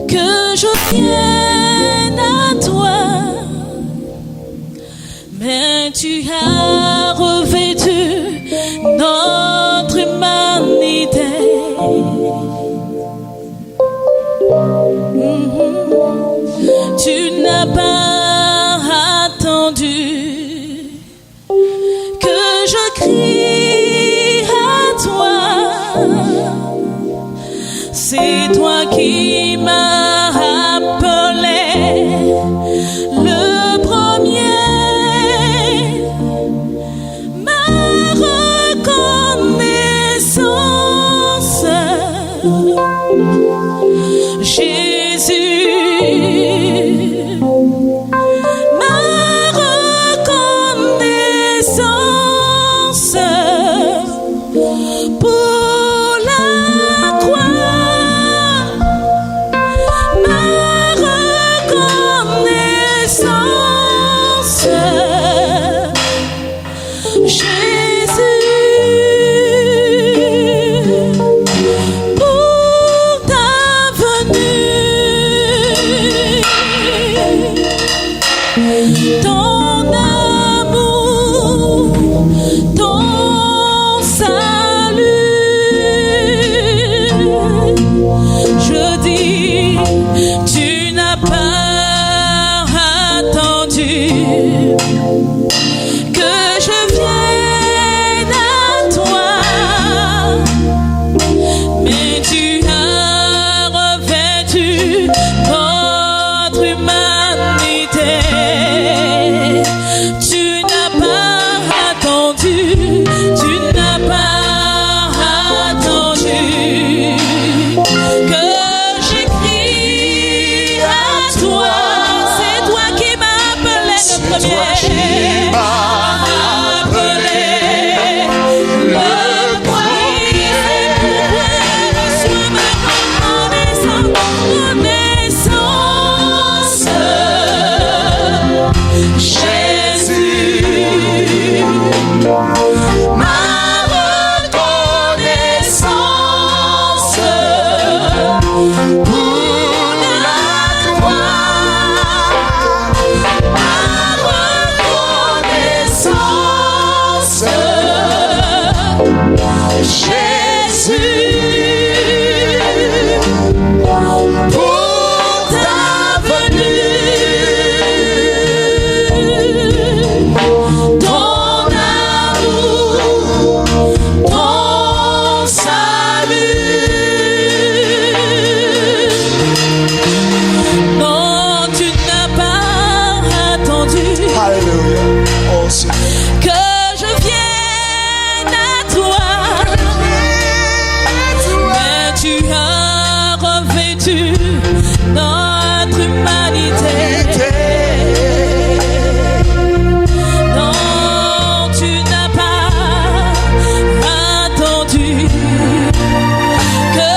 que je vienne à toi, mais tu as revêtu notre humanité. Tu n'as pas attendu que je crie à toi. C'est toi qui m'as appelé le premier. Ma reconnaissance, Jésus. Ma reconnaissance pour la croix. Ma reconnaissance, Jésus, pour ta venue, ton amour, ton salut. Je dis, tu n'as pas attendu que je vienne à toi, mais tu as revêtu notre humanité. Tu n'as pas attendu, tu n'as pas attendu que j'écris à toi. C'est toi qui m'as appelé le premier. Notre humanité. Non, tu n'as pas attendu que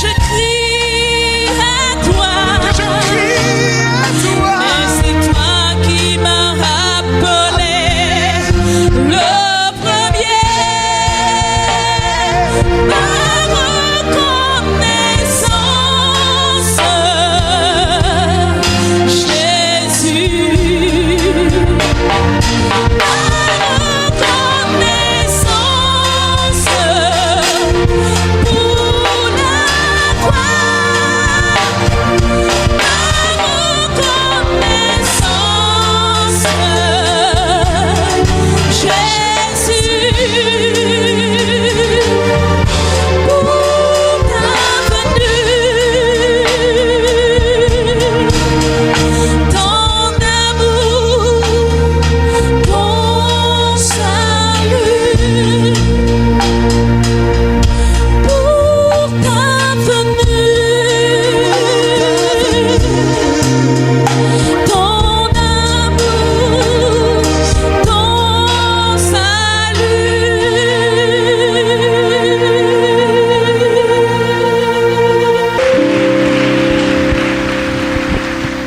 je crie à toi. Mais c'est toi qui m'as appelé le premier. Ma reconnaissance,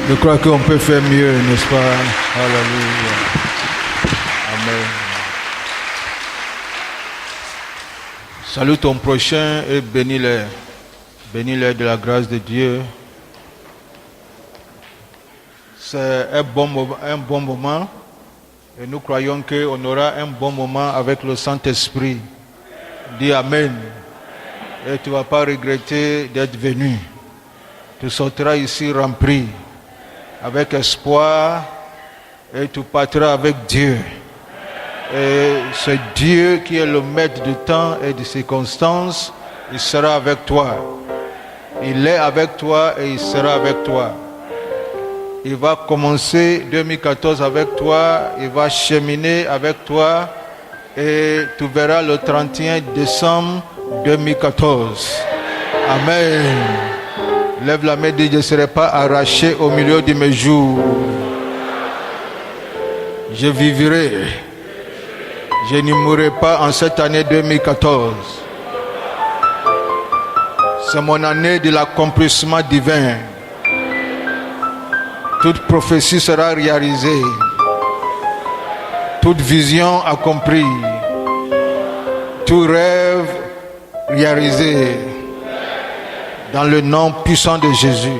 Je crois qu'on peut faire mieux, n'est-ce pas? Alléluia. Amen. Salue ton prochain et bénis-les. Bénis-les de la grâce de Dieu. C'est un bon moment et nous croyons qu'on aura un bon moment avec le Saint-Esprit. Dis Amen. Et tu ne vas pas regretter d'être venu. Tu sortiras ici rempli, avec espoir, et tu partiras avec Dieu. Et c'est Dieu qui est le maître du temps et des circonstances. Il sera avec toi. Il est avec toi et il sera avec toi. Il va commencer 2014 avec toi. Il va cheminer avec toi. Et tu verras le 31 décembre 2014. Amen. Lève la main et dis, je ne serai pas arraché au milieu de mes jours. Je vivrai. Je ne mourrai pas en cette année 2014. C'est mon année de l'accomplissement divin. Toute prophétie sera réalisée. Toute vision accomplie. Tout rêve réalisé. Dans le nom puissant de Jésus.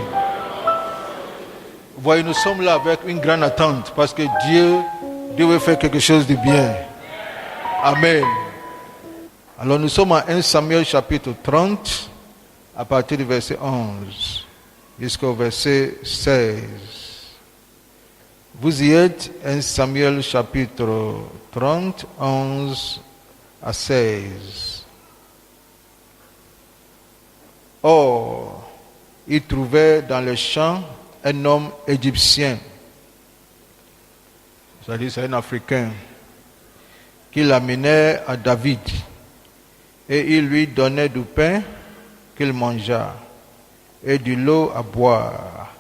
Vous voyez, nous sommes là avec une grande attente parce que Dieu veut faire quelque chose de bien. Amen. Alors nous sommes à 1 Samuel chapitre 30 à partir du verset 11 jusqu'au verset 16. Vous y êtes, 1 Samuel chapitre 30, 11 à 16. Or, il trouvait dans le champ un homme égyptien, c'est-à-dire c'est un Africain, qui l'amenait à David, et il lui donnait du pain qu'il mangea, et de l'eau à boire.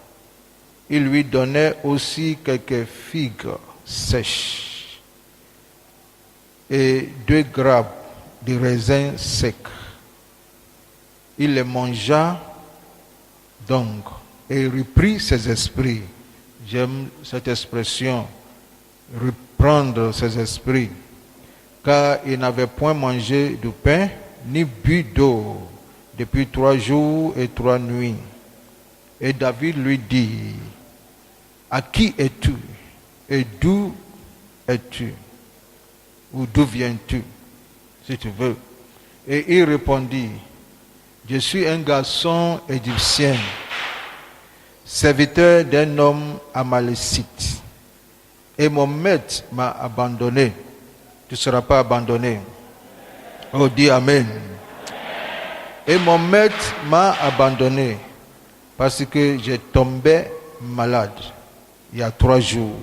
Il lui donnait aussi quelques figues sèches, et 2 grappes de raisins secs. Il les mangea donc, et reprit ses esprits. J'aime cette expression, reprendre ses esprits, car il n'avait point mangé de pain, ni bu d'eau, depuis 3 jours et 3 nuits. Et David lui dit, à qui es-tu, et d'où es-tu, ou d'où viens-tu, si tu veux. Et il répondit, je suis un garçon égyptien, serviteur d'un homme amalécite, et mon maître m'a abandonné. Tu ne seras pas abandonné. Oh, dis Amen. Et mon maître m'a abandonné parce que j'ai tombé malade il y a 3 jours.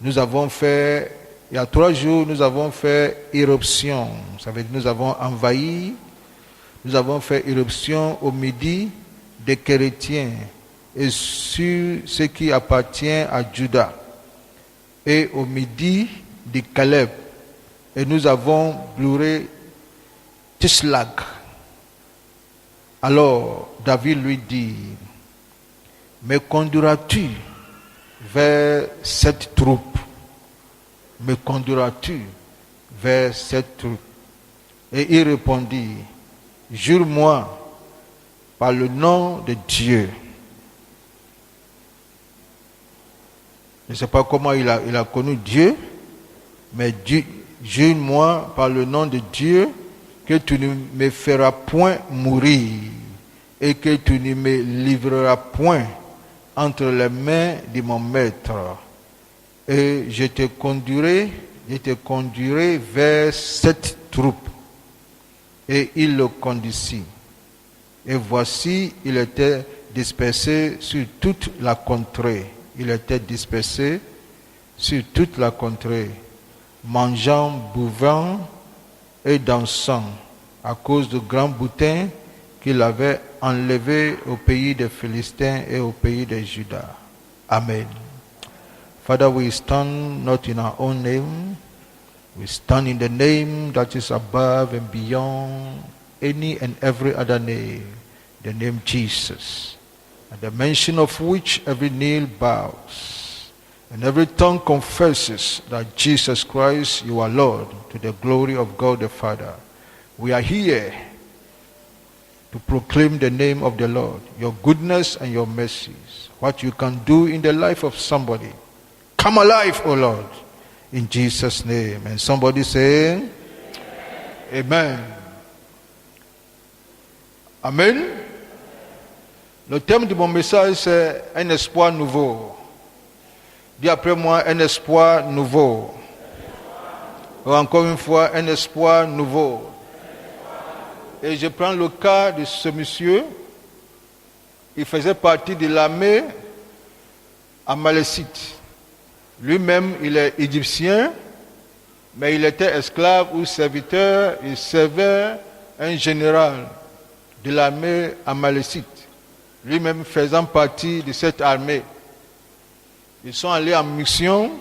Il y a 3 jours, nous avons fait éruption. Ça veut dire nous avons envahi. Nous avons fait éruption au midi des Chrétiens et sur ce qui appartient à Juda, et au midi de Caleb, et nous avons brûlé Tislag. Alors David lui dit, me conduiras-tu vers cette troupe? Me conduiras-tu vers cette troupe? Et il répondit, jure-moi par le nom de Dieu. Je ne sais pas comment il a connu Dieu, mais jure-moi par le nom de Dieu que tu ne me feras point mourir et que tu ne me livreras point entre les mains de mon maître. Et je te conduirai vers cette troupe. Et il le conduisit. Et voici, il était dispersé sur toute la contrée. Il était dispersé sur toute la contrée, mangeant, buvant et dansant, à cause de grands boutins qu'il avait enlevés au pays des Philistins et au pays de Juda. Amen. Father, we stand not in our own name. We stand in the name that is above and beyond any and every other name, the name Jesus, at the mention of which every knee bows and every tongue confesses that Jesus Christ, you are Lord, to the glory of God the Father. We are here to proclaim the name of the Lord, your goodness and your mercies, what you can do in the life of somebody. Come alive, O Lord, in Jesus' name. And somebody say, Amen. Amen. Le thème de mon message, c'est un espoir nouveau. Dis après moi, un espoir nouveau. Ou encore une fois, un espoir nouveau. Et je prends le cas de ce monsieur. Il faisait partie de l'armée amalécite. Lui-même, il est égyptien, mais il était esclave ou serviteur. Il servait un général de l'armée amalécite. Lui-même faisant partie de cette armée. Ils sont allés en mission.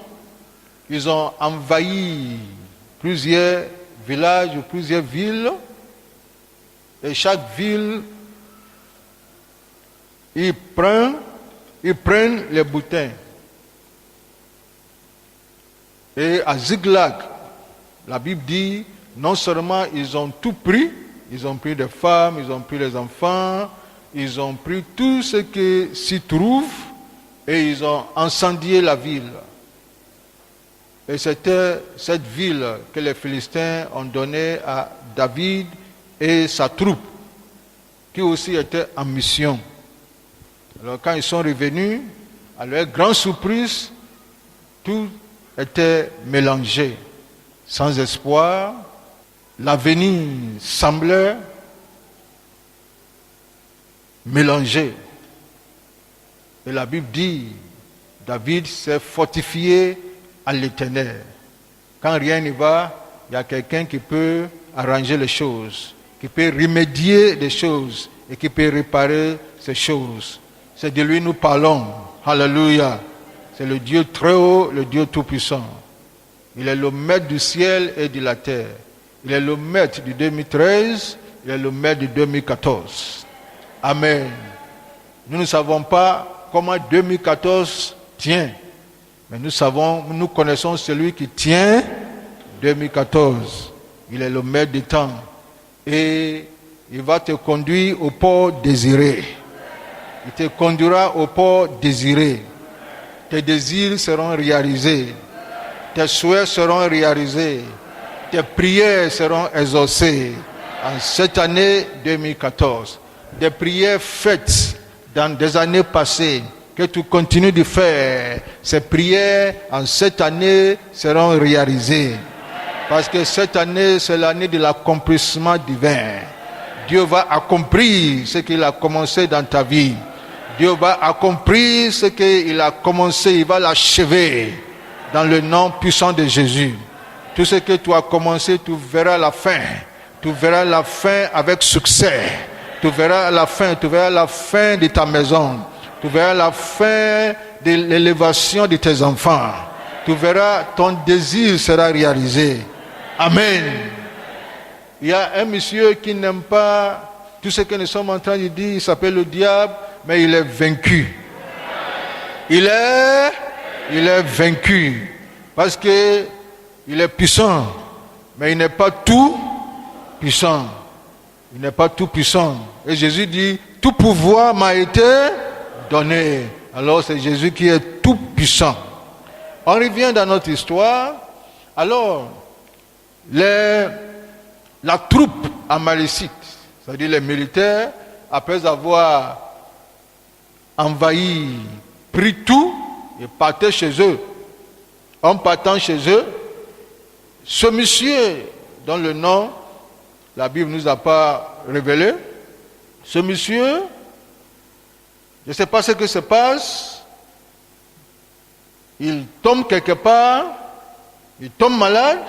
Ils ont envahi plusieurs villages ou plusieurs villes. Et chaque ville, ils prennent les boutins. Et à Ziklag, la Bible dit, non seulement ils ont tout pris, ils ont pris des femmes, ils ont pris les enfants, ils ont pris tout ce qui s'y trouve et ils ont incendié la ville. Et c'était cette ville que les Philistins ont donnée à David et sa troupe, qui aussi était en mission. Alors quand ils sont revenus, à leur grande surprise, tout était mélangé, sans espoir. L'avenir semblait mélangé. Et la Bible dit, David s'est fortifié à l'Éternel. Quand rien ne va, il y a quelqu'un qui peut arranger les choses, qui peut remédier des choses et qui peut réparer ces choses. C'est de lui nous parlons. Alléluia. C'est le Dieu très haut, le Dieu tout-puissant. Il est le maître du ciel et de la terre. Il est le maître du 2013, il est le maître du 2014. Amen. Nous ne savons pas comment 2014 tient, mais nous connaissons celui qui tient 2014. Il est le maître du temps. Et il va te conduire au port désiré. Il te conduira au port désiré. Tes désirs seront réalisés. Tes souhaits seront réalisés. Tes prières seront exaucées en cette année 2014. Des prières faites dans des années passées, que tu continues de faire. Ces prières en cette année seront réalisées. Parce que cette année, c'est l'année de l'accomplissement divin. Dieu va accomplir ce qu'il a commencé dans ta vie. Dieu va accomplir ce qu'il a commencé, il va l'achever dans le nom puissant de Jésus. Tout ce que tu as commencé, tu verras la fin. Tu verras la fin avec succès. Tu verras la fin de ta maison. Tu verras la fin de l'élévation de tes enfants. Tu verras, ton désir sera réalisé. Amen. Il y a un monsieur qui n'aime pas tout ce que nous sommes en train de dire. Il s'appelle le diable, mais il est vaincu. Il est vaincu. Parce que il est puissant, mais il n'est pas tout puissant. Il n'est pas tout puissant. Et Jésus dit, tout pouvoir m'a été donné. Alors c'est Jésus qui est tout puissant. On revient dans notre histoire. Alors, la troupe amalécite, c'est-à-dire les militaires, après avoir envahi, pris tout, ils partaient chez eux. En partant chez eux, ce monsieur, dont le nom, la Bible ne nous a pas révélé, ce monsieur, je ne sais pas ce qui se passe, il tombe quelque part, il tombe malade,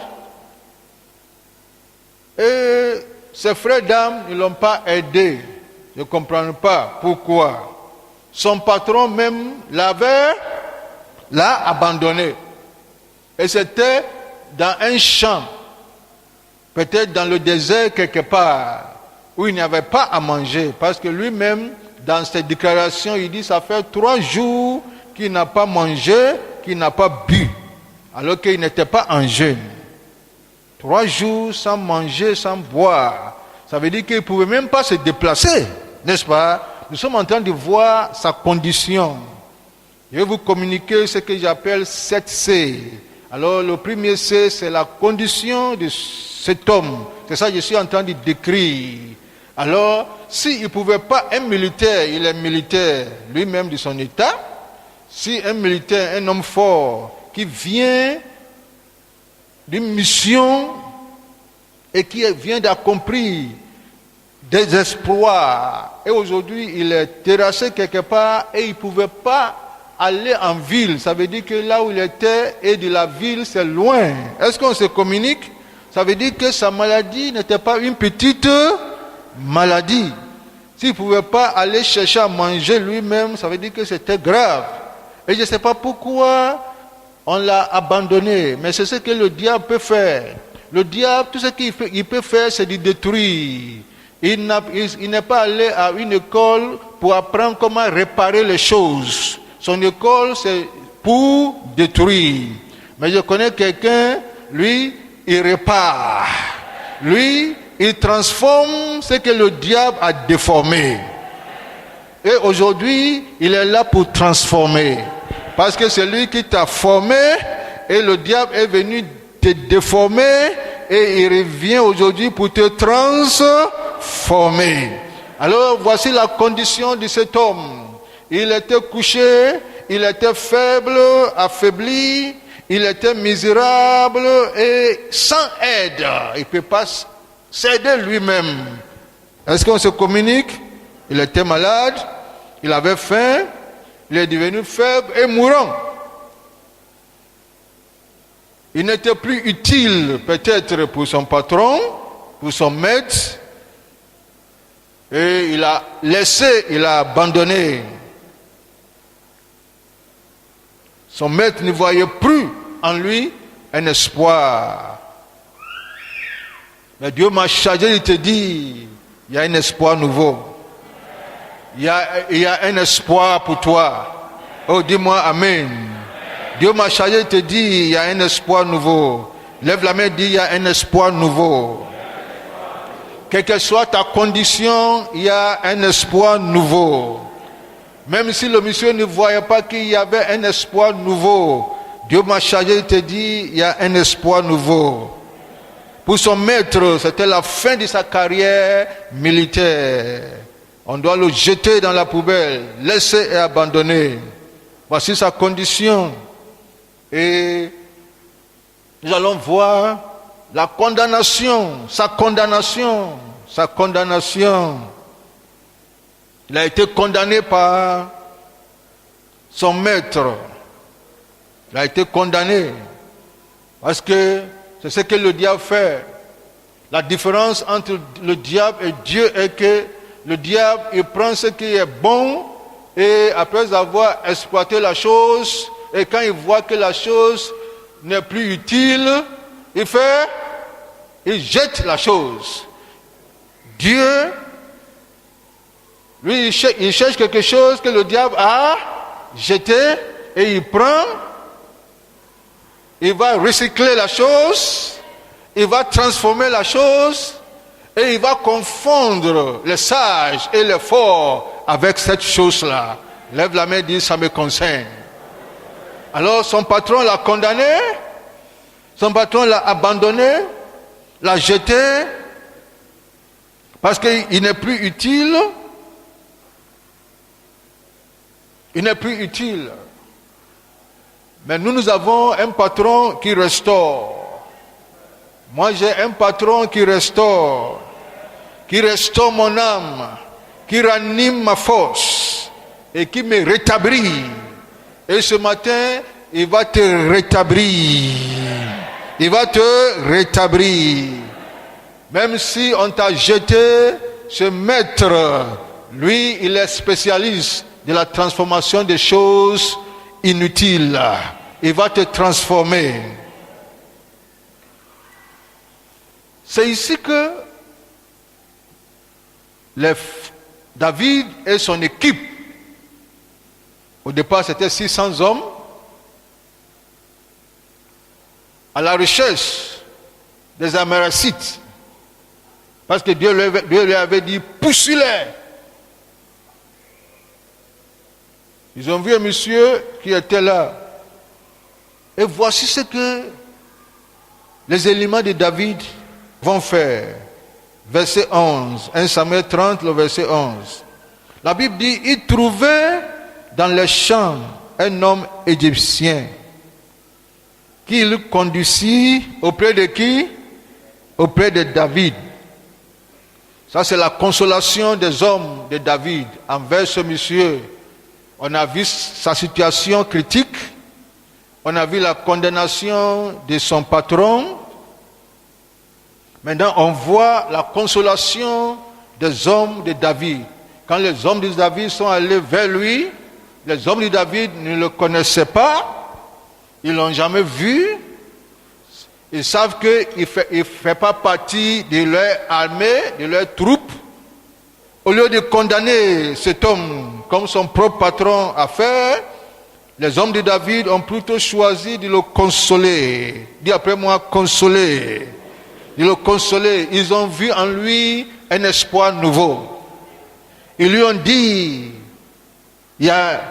et ses frères d'âme ne l'ont pas aidé. Je ne comprends pas pourquoi. Son patron même l'a abandonné. Et c'était dans un champ, peut-être dans le désert quelque part, où il n'y avait pas à manger. Parce que lui-même, dans ses déclarations, il dit, ça fait 3 jours qu'il n'a pas mangé, qu'il n'a pas bu, alors qu'il n'était pas en jeûne. 3 jours sans manger, sans boire. Ça veut dire qu'il ne pouvait même pas se déplacer, n'est-ce pas? Nous sommes en train de voir sa condition. Je vais vous communiquer ce que j'appelle 7 C. Alors le premier C, c'est la condition de cet homme. C'est ça que je suis en train de décrire. Alors, s'il ne pouvait pas, un militaire, il est militaire lui-même de son état. Si un militaire, un homme fort, qui vient d'une mission et qui vient d'accomplir des exploits, et aujourd'hui il est terrassé quelque part et il ne pouvait pas aller en ville, ça veut dire que là où il était et de la ville c'est loin. Est-ce qu'on se communique? Ça veut dire que sa maladie n'était pas une petite maladie. S'il ne pouvait pas aller chercher à manger lui-même, ça veut dire que c'était grave. Et je ne sais pas pourquoi on l'a abandonné, mais c'est ce que le diable peut faire. Le diable, tout ce qu'il peut faire, c'est de détruire. Il n'est pas allé à une école pour apprendre comment réparer les choses. Son école, c'est pour détruire. Mais je connais quelqu'un, lui, il répare. Lui, il transforme ce que le diable a déformé. Et aujourd'hui, il est là pour transformer. Parce que c'est lui qui t'a formé et le diable est venu te déformer et il revient aujourd'hui pour te transformer. Alors voici la condition de cet homme. Il était couché, il était faible, affaibli, il était misérable et sans aide. Il ne peut pas s'aider lui-même. Est-ce qu'on se communique? Il était malade, il avait faim, il est devenu faible et mourant. Il n'était plus utile peut-être pour son patron, pour son maître, et il a laissé, il a abandonné. Son maître ne voyait plus en lui un espoir. Mais Dieu m'a chargé de te dire, il y a un espoir nouveau. Il y a un espoir pour toi. Oh, dis-moi Amen. Dieu m'a chargé de te dire, il y a un espoir nouveau. Lève la main et dis, il y a un espoir nouveau. Quelle que soit ta condition, il y a un espoir nouveau. Même si le monsieur ne voyait pas qu'il y avait un espoir nouveau, Dieu m'a chargé de te dire, il y a un espoir nouveau. Pour son maître, c'était la fin de sa carrière militaire. On doit le jeter dans la poubelle, laisser et abandonner. Voici sa condition. Et nous allons voir la condamnation, sa condamnation. Il a été condamné par son maître. Il a été condamné parce que c'est ce que le diable fait. La différence entre le diable et Dieu est que le diable, il prend ce qui est bon et après avoir exploité la chose, et quand il voit que la chose n'est plus utile, il jette la chose. Dieu, lui, il cherche quelque chose que le diable a jeté et il prend, il va recycler la chose, il va transformer la chose et il va confondre les sages et les forts avec cette chose-là. Lève la main et dis, ça me concerne. Alors son patron l'a condamné, son patron l'a abandonné, l'a jeté, parce qu'il n'est plus utile. Il n'est plus utile. Mais nous avons un patron qui restaure. Moi j'ai un patron qui restaure mon âme, qui ranime ma force et qui me rétablit. Et ce matin, il va te rétablir. Il va te rétablir. Même si on t'a jeté, ce maître, lui, il est spécialiste de la transformation des choses inutiles. Il va te transformer. C'est ici que David et son équipe, au départ c'était 600 hommes, à la recherche des Améracites. Parce que Dieu lui avait dit, pousse-les. Ils ont vu un monsieur qui était là. Et voici ce que les éléments de David vont faire. Verset 11. 1 Samuel 30, le verset 11. La Bible dit, il trouvait dans les champs un homme égyptien qu'il conduisit auprès de qui? Auprès de David. Ça, c'est la consolation des hommes de David envers ce monsieur. On a vu sa situation critique. On a vu la condamnation de son patron. Maintenant, on voit la consolation des hommes de David. Quand les hommes de David sont allés vers lui, les hommes de David ne le connaissaient pas. Ils ne l'ont jamais vu. Ils savent qu'il ne fait pas partie de leur armée, de leurs troupes. Au lieu de condamner cet homme comme son propre patron a fait, les hommes de David ont plutôt choisi de le consoler. Dis après moi, consoler. De le consoler. Ils ont vu en lui un espoir nouveau. Ils lui ont dit, il y a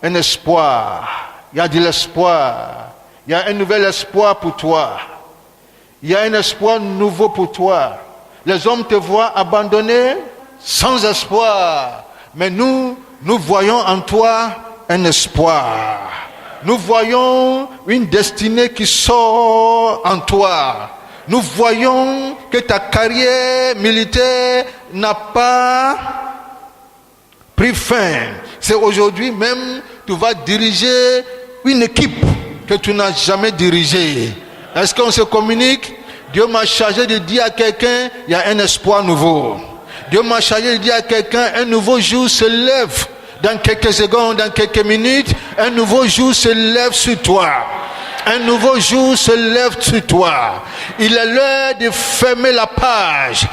un espoir, il y a de l'espoir, il y a un nouvel espoir pour toi. Il y a un espoir nouveau pour toi. Les hommes te voient abandonné, sans espoir. Mais nous voyons en toi un espoir. Nous voyons une destinée qui sort en toi. Nous voyons que ta carrière militaire n'a pas pris fin. C'est aujourd'hui même, tu vas diriger une équipe que tu n'as jamais dirigée. Est-ce qu'on se communique? Dieu m'a chargé de dire à quelqu'un, il y a un espoir nouveau. Dieu m'a chargé de dire à quelqu'un, un nouveau jour se lève dans quelques secondes, dans quelques minutes. Un nouveau jour se lève sur toi. Un nouveau jour se lève sur toi. Il est l'heure de fermer la page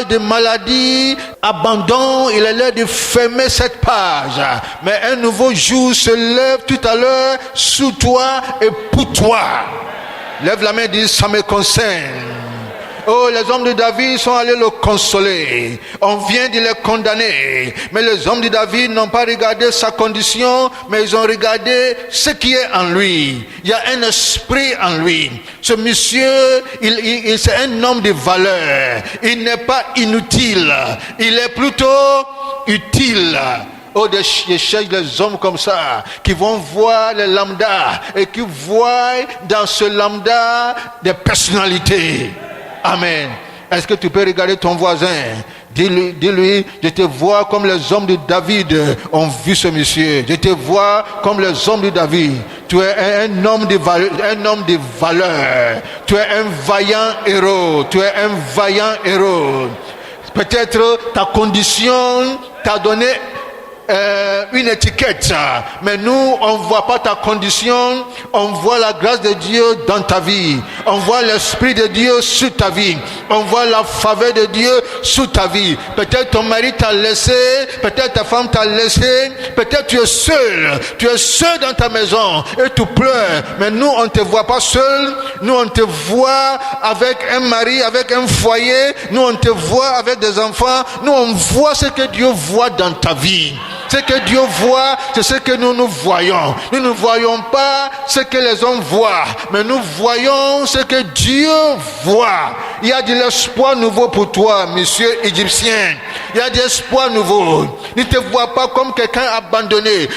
de maladie, abandon. Il est l'heure de fermer cette page. Mais un nouveau jour se lève tout à l'heure sur toi et pour toi. Lève la main et dis, ça me concerne. Oh, les hommes de David sont allés le consoler. On vient de les condamner. Mais les hommes de David n'ont pas regardé sa condition, mais ils ont regardé ce qui est en lui. Il y a un esprit en lui. Ce monsieur, c'est un homme de valeur. Il n'est pas inutile. Il est plutôt utile. Oh, je cherche des hommes comme ça, qui vont voir les lambda et qui voient dans ce lambda des personnalités. Amen. Est-ce que tu peux regarder ton voisin? Dis-lui, je te vois comme les hommes de David ont vu ce monsieur. Je te vois comme les hommes de David. Tu es un homme de valeur. Tu es un vaillant héros. Tu es un vaillant héros. Peut-être ta condition t'a donné une étiquette, mais nous on voit pas ta condition, on voit la grâce de Dieu dans ta vie, on voit l'esprit de Dieu sur ta vie, on voit la faveur de Dieu sur ta vie. Peut-être ton mari t'a laissé, peut-être ta femme t'a laissé, peut-être tu es seul dans ta maison et tu pleures, mais nous on te voit pas seul, nous on te voit avec un mari, avec un foyer, nous on te voit avec des enfants, nous on voit ce que Dieu voit dans ta vie. Ce que Dieu voit, c'est ce que nous voyons. Nous ne voyons pas ce que les hommes voient, mais nous voyons ce que Dieu voit. Il y a de l'espoir nouveau pour toi, monsieur égyptien. Il y a de l'espoir nouveau. Ne te vois pas comme quelqu'un abandonné.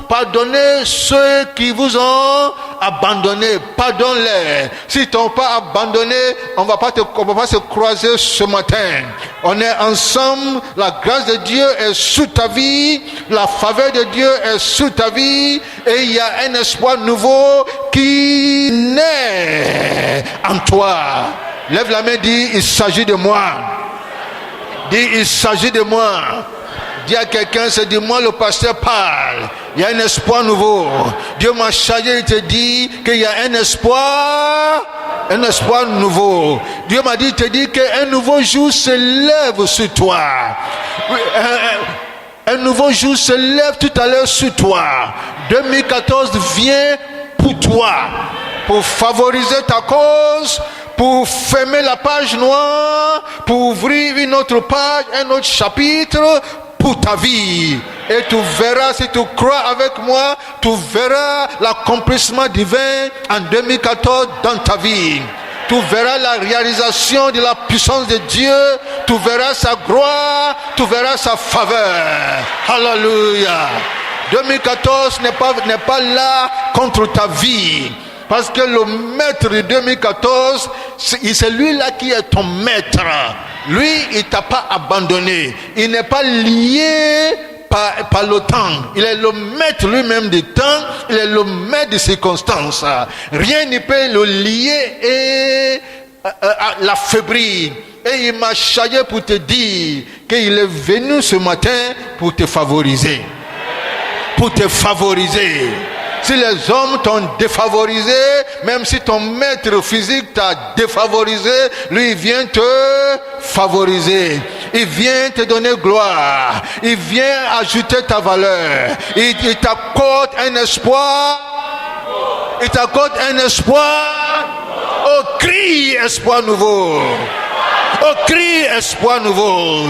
Pardonnez ceux qui vous ont abandonné. Pardonne-les. S'ils t'ont pas abandonné, on va pas se croiser ce matin. On est ensemble. La grâce de Dieu est sous ta vie. La faveur de Dieu est sous ta vie. Et il y a un espoir nouveau qui naît en toi. Lève la main, dis, il s'agit de moi. Dis, il s'agit de moi. Dis à quelqu'un, c'est de moi le pasteur parle. Il y a un espoir nouveau. Dieu m'a chargé, il te dit qu'il y a un espoir nouveau. Dieu m'a dit, il te dit qu'un nouveau jour se lève sur toi. Un nouveau jour se lève tout à l'heure sur toi. 2014 vient pour toi, pour favoriser ta cause, pour fermer la page noire, pour ouvrir une autre page, un autre chapitre pour ta vie. Et tu verras, si tu crois avec moi, tu verras l'accomplissement divin en 2014 dans ta vie. Tu verras la réalisation de la puissance de Dieu, tu verras sa gloire, tu verras sa faveur. Alléluia. 2014 n'est pas là contre ta vie. Parce que le maître de 2014, c'est lui-là qui est ton maître. Lui, il ne t'a pas abandonné. Il n'est pas lié par le temps. Il est le maître lui-même du temps. Il est le maître des circonstances. Rien ne peut le lier et l'affaiblir. Et il m'a chargé pour te dire qu'il est venu ce matin pour te favoriser. Pour te favoriser. Si les hommes t'ont défavorisé, même si ton maître physique t'a défavorisé, lui il vient te favoriser. Il vient te donner gloire. Il vient ajouter ta valeur. Il t'accorde un espoir. Il t'accorde un espoir. Oh, crie espoir nouveau. Oh, crie espoir nouveau.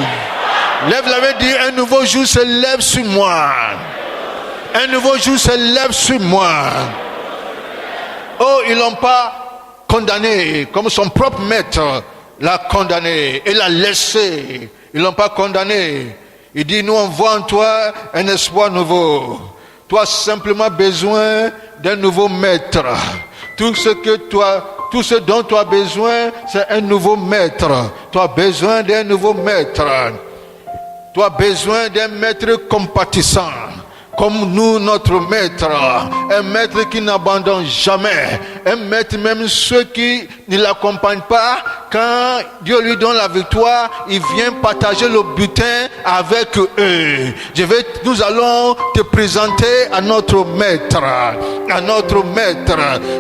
Lève la main, dit un nouveau jour se lève sur moi. Un nouveau jour se lève sur moi. Oh, ils l'ont pas condamné comme son propre maître l'a condamné et l'a laissé. Ils l'ont pas condamné. Il dit, nous on voit en toi un espoir nouveau. Tu as simplement besoin d'un nouveau maître. Tout ce dont tu as besoin, c'est un nouveau maître. Tu as besoin d'un nouveau maître. Tu as besoin d'un maître compatissant. Comme nous, notre maître, un maître qui n'abandonne jamais, un maître même ceux qui ne l'accompagnent pas, quand Dieu lui donne la victoire, il vient partager le butin avec eux. Nous allons te présenter à notre maître,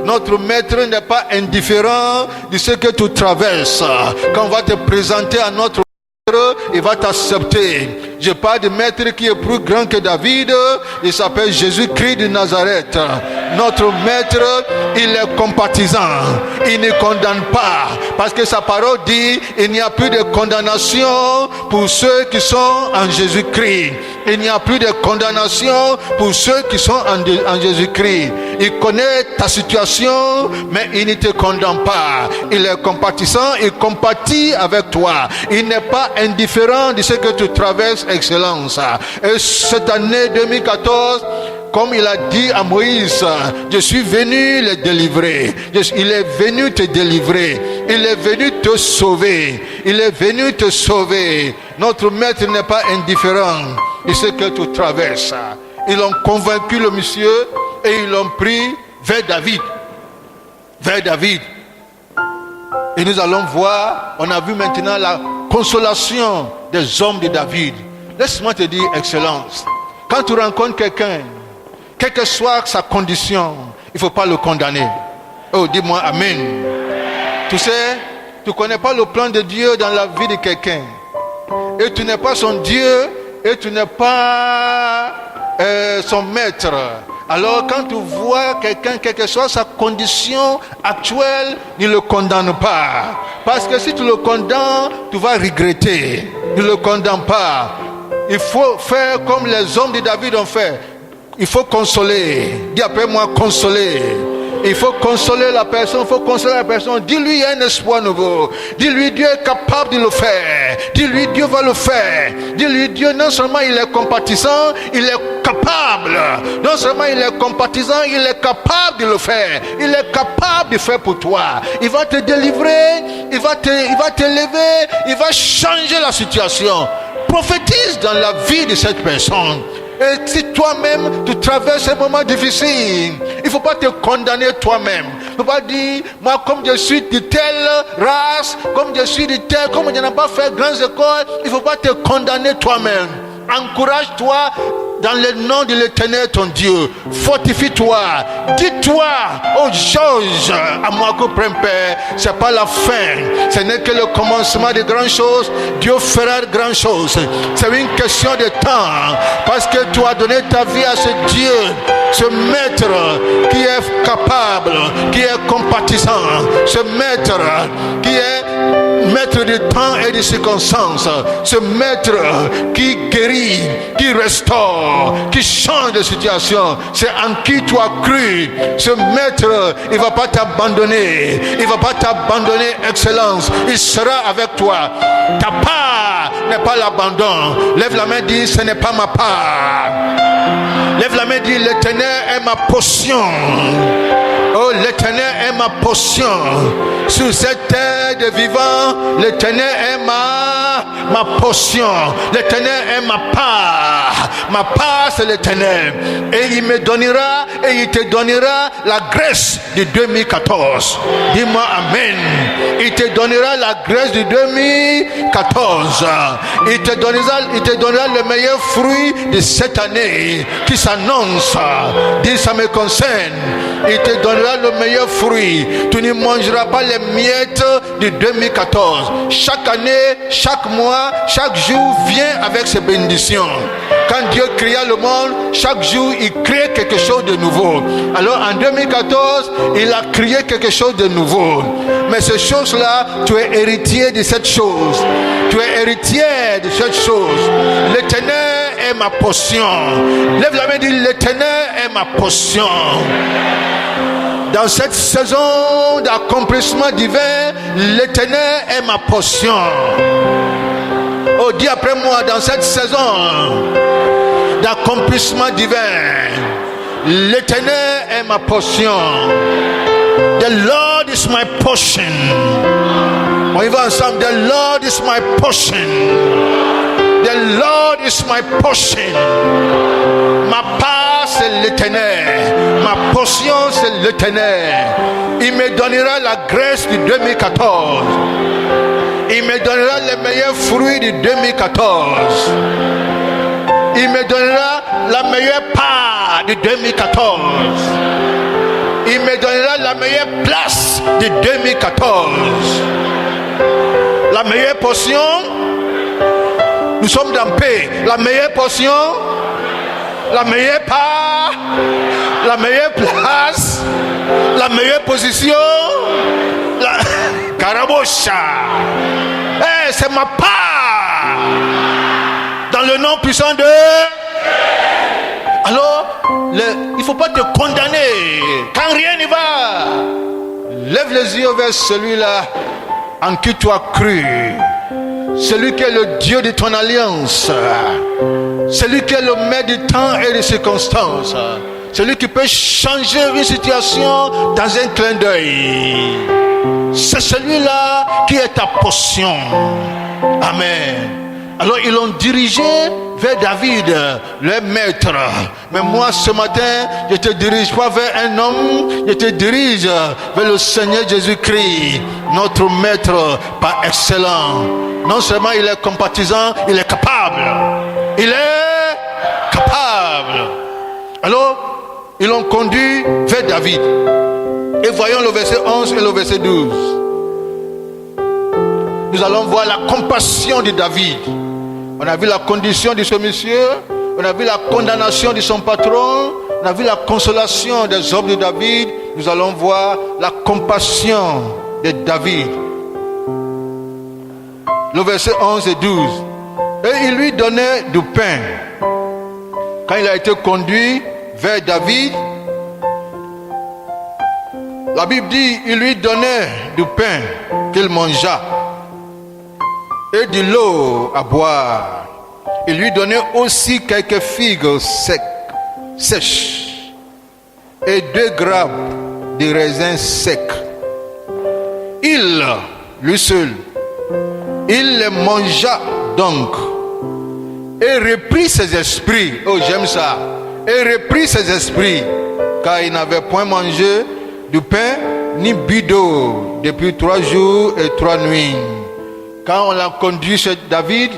Notre maître n'est pas indifférent de ce que tu traverses. Quand on va te présenter à notre maître, il va t'accepter. Je parle de maître qui est plus grand que David. Il s'appelle Jésus-Christ de Nazareth. Notre maître, il est compatissant. Il ne condamne pas. Parce que sa parole dit, il n'y a plus de condamnation pour ceux qui sont en Jésus-Christ. Il n'y a plus de condamnation pour ceux qui sont en Jésus-Christ. Il connaît ta situation, mais il ne te condamne pas. Il est compatissant, il compatit avec toi. Il n'est pas indifférent de ce que tu traverses, Excellence. Et cette année 2014, comme il a dit à Moïse, je suis venu les délivrer. Il est venu te délivrer. Il est venu te sauver. Il est venu te sauver. Notre maître n'est pas indifférent de ce que tu traverses. Ils ont convaincu le monsieur et ils l'ont pris vers David. Vers David. Et nous allons voir, on a vu maintenant la consolation des hommes de David. Laisse-moi te dire, Excellence, quand tu rencontres quelqu'un, quelle que soit sa condition, il ne faut pas le condamner. Oh, dis-moi Amen. Tu sais, tu ne connais pas le plan de Dieu dans la vie de quelqu'un. Et tu n'es pas son Dieu, et tu n'es pas son maître. Alors quand tu vois quelqu'un, quelle que soit sa condition actuelle, ne le condamne pas. Parce que si tu le condamnes, tu vas regretter. Ne le condamne pas. Il faut faire comme les hommes de David ont fait. Il faut consoler. Dis après moi, consoler. Il faut consoler la personne, il faut consoler la personne. Dis-lui, il y a un espoir nouveau. Dis-lui, Dieu est capable de le faire. Dis-lui, Dieu va le faire. Dis-lui, Dieu, non seulement il est compatissant, il est capable. Non seulement il est compatissant, il est capable de le faire. Il est capable de faire pour toi. Il va te délivrer, il va t'élever, il va changer la situation. Prophétise dans la vie de cette personne. Et si toi-même tu traverses un moment difficile, il ne faut pas te condamner toi-même. Il ne faut pas dire, moi comme je suis de telle race, comme je suis de telle, comme je n'ai pas fait grandes écoles, il ne faut pas te condamner toi-même. Encourage-toi dans le nom de l'Éternel ton Dieu. Fortifie-toi. Dis-toi aux choses à moi que Père, c'est pas la fin. Ce n'est que le commencement de grandes choses. Dieu fera de grandes choses. C'est une question de temps. Parce que tu as donné ta vie à ce Dieu ce maître qui est capable, qui est compatissant, ce maître qui est maître du temps et des circonstances, ce maître qui guérit, qui restaure, qui change de situation. C'est en qui tu as cru. Ce maître, il ne va pas t'abandonner. Il ne va pas t'abandonner, excellence. Il sera avec toi. Ta part n'est pas l'abandon. Lève la main, dis, ce n'est pas ma part. Lève la main, dis, l'Éternel est ma portion. Oh, l'Éternel est ma portion. Sur cette terre de vivants, l'Éternel est ma portion. L'Éternel est ma part. Ma part, c'est l'Éternel. Et il me donnera, et il te donnera la grâce de 2014. Dis-moi Amen. Il te donnera la grâce de 2014. Il te donnera le meilleur fruit de cette année qui s'annonce. Dis, ça me concerne. Il te donnera le meilleur fruit. Tu ne mangeras pas les miettes de 2014. Chaque année, chaque mois, chaque jour vient avec ses bénédictions. Quand Dieu créa le monde, chaque jour il crée quelque chose de nouveau. Alors en 2014, il a créé quelque chose de nouveau. Mais ces choses-là, tu es héritier de cette chose. Tu es héritier de cette chose. L'Éternel est ma portion. Lève la main et dis, l'Éternel est ma portion. Dans cette saison d'accomplissement divin, l'Éternel est ma portion. Oh, dis après moi, dans cette saison d'accomplissement divin, l'Éternel est ma portion. The Lord is my portion. On y va ensemble. The Lord is my portion. The Lord is my portion. Ma part, c'est l'Éternel. Ma portion, c'est l'Éternel. Il me donnera la grâce de 2014. Il me donnera les meilleurs fruits de 2014. Il me donnera la meilleure part de 2014. Il me donnera la meilleure place de 2014. La meilleure portion, nous sommes dans paix. La meilleure portion, la meilleure part, la meilleure place, la meilleure position, la Karabosha. Hey, c'est ma part. Dans le nom puissant de... Alors, il ne faut pas te condamner quand rien n'y va. Lève les yeux vers celui-là en qui tu as cru. Celui qui est le Dieu de ton alliance. Celui qui est le maître du temps et des circonstances. Celui qui peut changer une situation dans un clin d'œil. C'est celui-là qui est ta portion. Amen. Alors ils l'ont dirigé vers David, le maître. Mais moi ce matin, je te dirige pas vers un homme, je te dirige vers le Seigneur Jésus-Christ, notre maître par excellence. Non seulement il est compatissant, il est capable. Il est capable. Alors, ils l'ont conduit vers David. Et voyons le verset 11 et le verset 12. Nous allons voir la compassion de David. On a vu la condition de ce monsieur, on a vu la condamnation de son patron, on a vu la consolation des hommes de David. Nous allons voir la compassion de David. Le verset 11 et 12. Et il lui donnait du pain. Quand il a été conduit vers David, la Bible dit, il lui donnait du pain qu'il mangea et de l'eau à boire. Il lui donnait aussi quelques figues sèches et 2 grappes de raisins secs. Il, lui seul, il les mangea donc et reprit ses esprits. Oh, j'aime ça. Et reprit ses esprits, car il n'avait point mangé du pain ni bu d'eau depuis 3 jours et 3 nuits. Quand on l'a conduit chez David,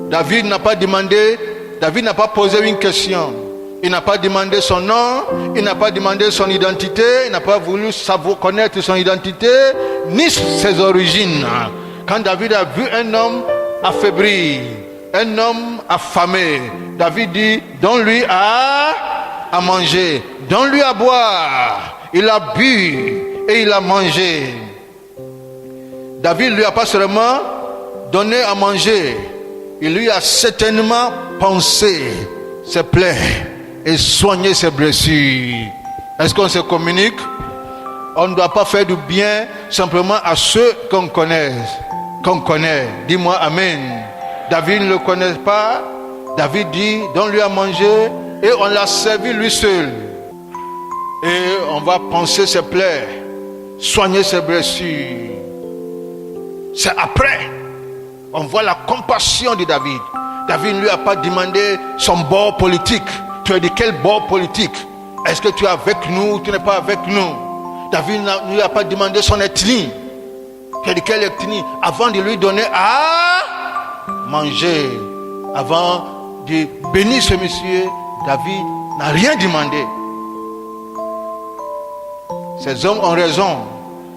David n'a pas demandé, David n'a pas posé une question. Il n'a pas demandé son nom, il n'a pas demandé son identité, il n'a pas voulu savoir connaître son identité, ni ses origines. Quand David a vu un homme affaibli, un homme affamé, David dit, donne-lui à à manger. Donne-lui à boire. Il a bu et il a mangé. David lui a pas seulement donné à manger, il lui a certainement pensé ses plaies et soigné ses blessures. Est-ce qu'on se communique? On ne doit pas faire du bien simplement à ceux qu'on connaît. Dis-moi amen. David ne le connaît pas. David dit, donne-lui à manger, et on l'a servi lui seul. Et on va penser ses plaies, soigner ses blessures. C'est après, on voit la compassion de David. David ne lui a pas demandé son bord politique. Tu es de quel bord politique? Est-ce que tu es avec nous ou tu n'es pas avec nous? David ne lui a pas demandé son ethnie. Tu es de quelle ethnie? Avant de lui donner à manger, avant de bénir ce monsieur, David n'a rien demandé. Ces hommes ont raison.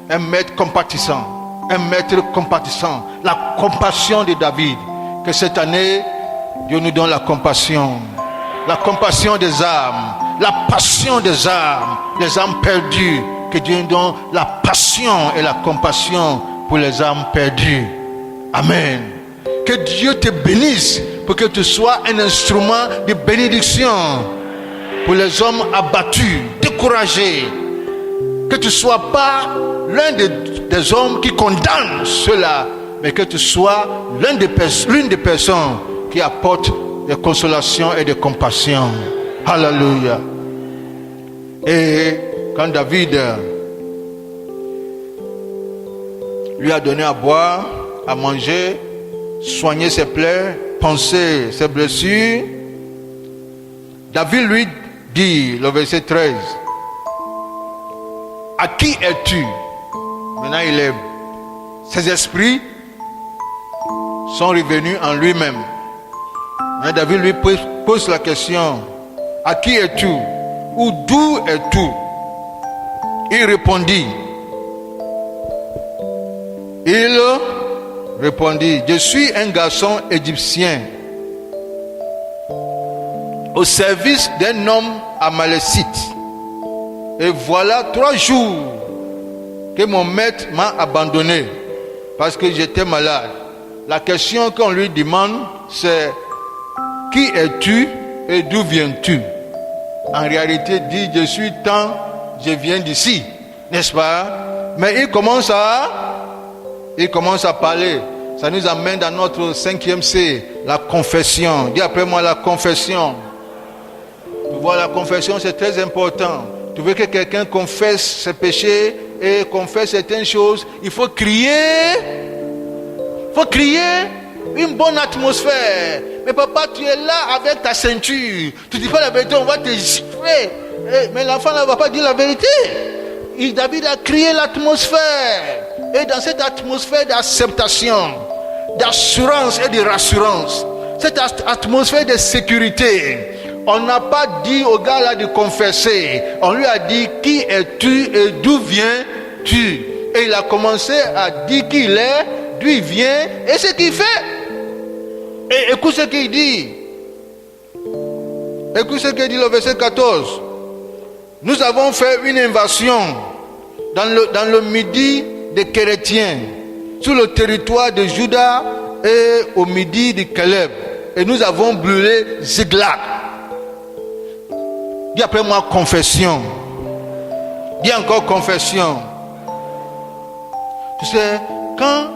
Un maître compatissant. Un maître compatissant. La compassion de David. Que cette année, Dieu nous donne la compassion. La compassion des âmes. La passion des âmes perdues. Que Dieu nous donne la passion et la compassion pour les âmes perdues. Amen. Que Dieu te bénisse pour que tu sois un instrument de bénédiction pour les hommes abattus, découragés. Que tu ne sois pas l'un des hommes qui condamnent ceux-là, mais que tu sois l'une des personnes qui apportent des consolations et des compassions. Alléluia. Et quand David lui a donné à boire, à manger, soigner ses plaies, penser ses blessures, David lui dit, le verset 13, à qui es-tu? Maintenant, ses esprits sont revenus en lui-même. Maintenant, David lui pose la question, à qui es-tu? Ou d'où es-tu? Il répondit, je suis un garçon égyptien au service d'un homme amalécite. Et voilà 3 jours que mon maître m'a abandonné parce que j'étais malade. La question qu'on lui demande, c'est qui es-tu et d'où viens-tu? En réalité, il dit, je suis tant, je viens d'ici, n'est-ce pas? Mais il commence à parler. Ça nous amène dans notre 5e C, la confession. Dis après moi la confession. Tu vois, la confession, c'est très important. Tu veux que quelqu'un confesse ses péchés et confesse certaines choses, il faut crier. Il faut crier une bonne atmosphère. Mais papa, tu es là avec ta ceinture. Tu dis pas la vérité, on va te gifler. Mais l'enfant ne va pas dire la vérité. David a créé l'atmosphère. Et dans cette atmosphère d'acceptation, d'assurance et de rassurance, cette atmosphère de sécurité, on n'a pas dit au gars là de confesser. On lui a dit, qui es-tu et d'où viens-tu? Et il a commencé à dire qui il est, d'où il vient et ce qu'il fait. Et écoute ce qu'il dit. Écoute ce qu'il dit le verset 14. Nous avons fait une invasion dans le midi des Kérétiens, sur le territoire de Juda et au midi de Caleb. Et nous avons brûlé Ziklag. Dis après moi confession. Dis encore confession. Tu sais, quand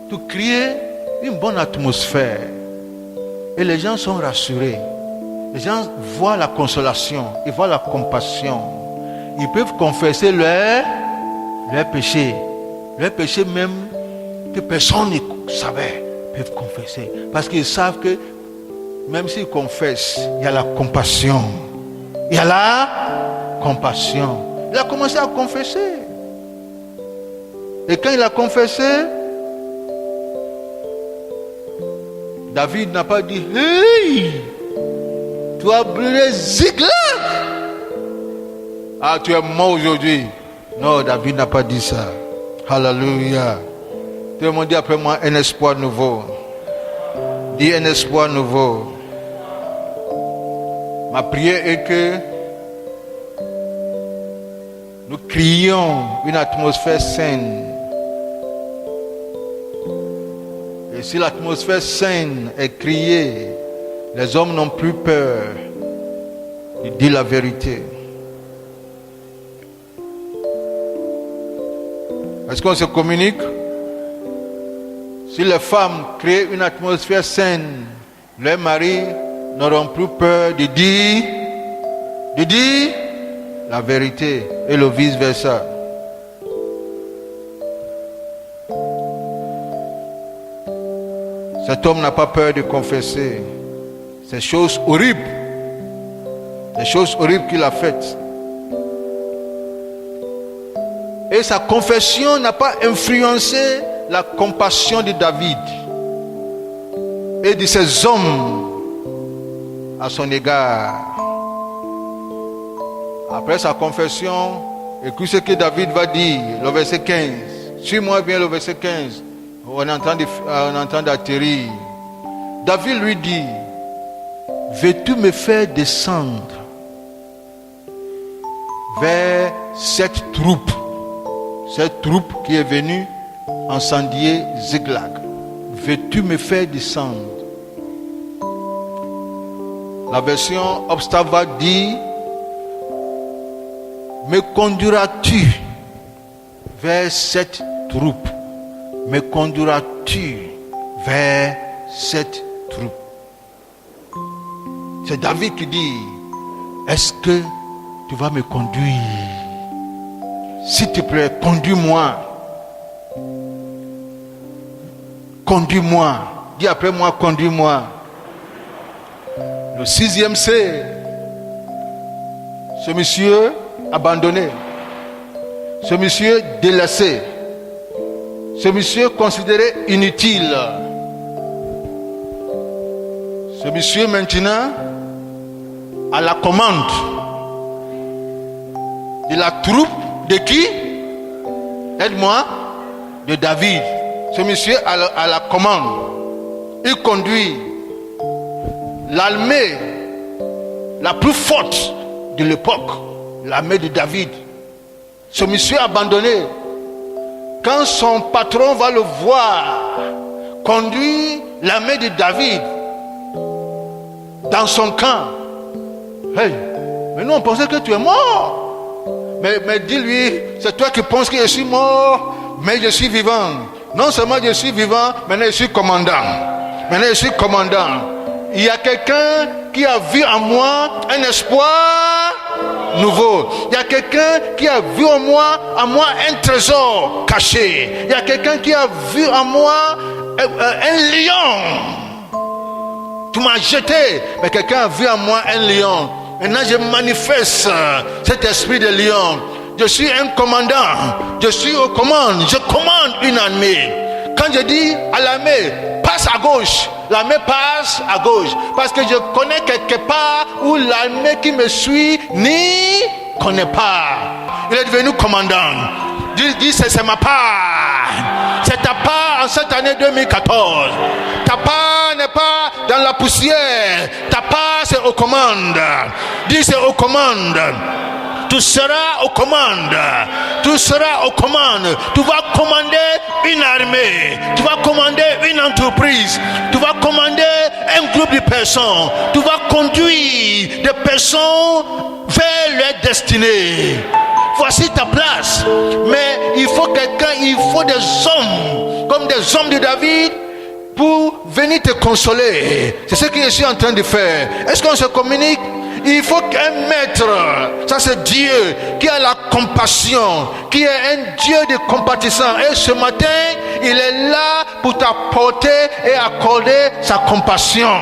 tu crées une bonne atmosphère et les gens sont rassurés, les gens voient la consolation, ils voient la compassion, ils peuvent confesser leurs péchés. Leurs péchés même que personne ne savait, peuvent confesser. Parce qu'ils savent que même s'ils confessent, il y a la compassion. Il y a la compassion. Il a commencé à confesser. Et quand il a confessé, David n'a pas dit, hey, tu as brûlé Ziklag. Ah, tu es mort aujourd'hui. Non, David n'a pas dit ça. Alléluia. Tout le monde dit après moi, un espoir nouveau. Dis un espoir nouveau. Ma prière est que nous crions une atmosphère saine. Et si l'atmosphère saine est criée, les hommes n'ont plus peur de dire la vérité. Est-ce qu'on se communique? Si les femmes créent une atmosphère saine, leurs maris n'auront plus peur de dire la vérité et le vice-versa. Cet homme n'a pas peur de confesser ces choses horribles, les choses horribles qu'il a faites. Et sa confession n'a pas influencé la compassion de David et de ses hommes à son égard. Après sa confession, écoute ce que David va dire, le verset 15. Suis-moi bien le verset 15. On entend d'atterrir. David lui dit, veux-tu me faire descendre vers cette troupe qui est venue incendier Ziklag? Veux-tu me faire descendre? La version Obstava dit, me conduiras-tu vers cette troupe? Me conduiras-tu vers cette troupe? C'est David qui dit, est-ce que tu vas me conduire? S'il te plaît, conduis-moi. Conduis-moi. Dis après moi, conduis-moi. Le 6e c'est ce monsieur abandonné, ce monsieur délaissé, ce monsieur considéré inutile, ce monsieur maintenant à la commande de la troupe de qui? Aide-moi. De David. Ce monsieur à la commande. Il conduit l'armée la plus forte de l'époque, l'armée de David. Ce monsieur abandonné, quand son patron va le voir conduire l'armée de David dans son camp, hey, mais nous on pensait que tu es mort. Mais dis-lui, c'est toi qui penses que je suis mort, mais je suis vivant. Non seulement je suis vivant, maintenant je suis commandant. Maintenant je suis commandant. Il y a quelqu'un qui a vu en moi un espoir nouveau. Il y a quelqu'un qui a vu en moi un trésor caché. Il y a quelqu'un qui a vu en moi un lion. Tu m'as jeté, mais quelqu'un a vu en moi un lion. Maintenant je manifeste cet esprit de lion. Je suis un commandant. Je suis aux commandes. Je commande une armée. Quand je dis à l'armée, passe à gauche, l'armée passe à gauche. Parce que je connais quelque part où l'armée qui me suit n'y connaît pas. Il est devenu commandant. Dis c'est ma part. C'est ta part en cette année 2014. Ta part n'est pas dans la poussière. Ta part c'est aux commandes. Dis c'est aux commandes. Tu seras aux commandes. Tu seras aux commandes. Tu vas commander une armée. Tu vas commander une entreprise. Tu vas commander un groupe de personnes. Tu vas conduire des personnes vers leur destinée. Voici ta place. Mais il faut quelqu'un, il faut des hommes, comme des hommes de David, pour venir te consoler. C'est ce que je suis en train de faire. Est-ce qu'on se communique? Il faut qu'un maître, ça c'est Dieu, qui a la compassion, qui est un Dieu de compatissant. Et ce matin, il est là pour t'apporter et accorder sa compassion.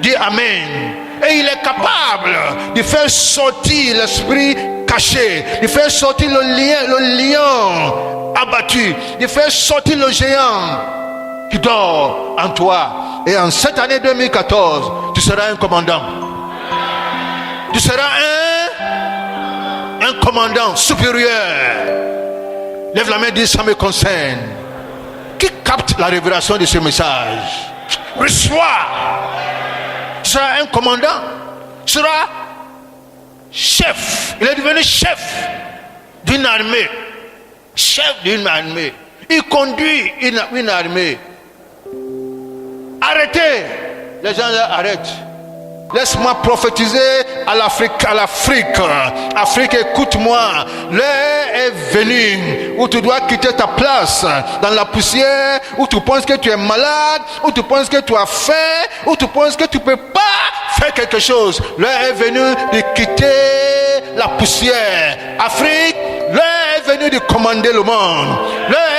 Dis Amen. Et il est capable de faire sortir l'esprit caché, de faire sortir le lion abattu, de faire sortir le géant qui dort en toi. Et en cette année 2014, tu seras un commandant. Tu seras un commandant supérieur. Lève la main et dis ça me concerne. Qui capte la révélation de ce message? Reçois. Tu seras un commandant. Tu seras chef. Il est devenu chef. d'une armée. Chef d'une armée. Il conduit une armée. Arrêtez. Les gens là arrêtent. Laisse-moi prophétiser à l'Afrique. Afrique, écoute-moi. L'heure est venue où tu dois quitter ta place dans la poussière, où tu penses que tu es malade, où tu penses que tu as faim, où tu penses que tu ne peux pas faire quelque chose. L'heure est venue de quitter la poussière. Afrique, l'heure est venue de commander le monde. L'heure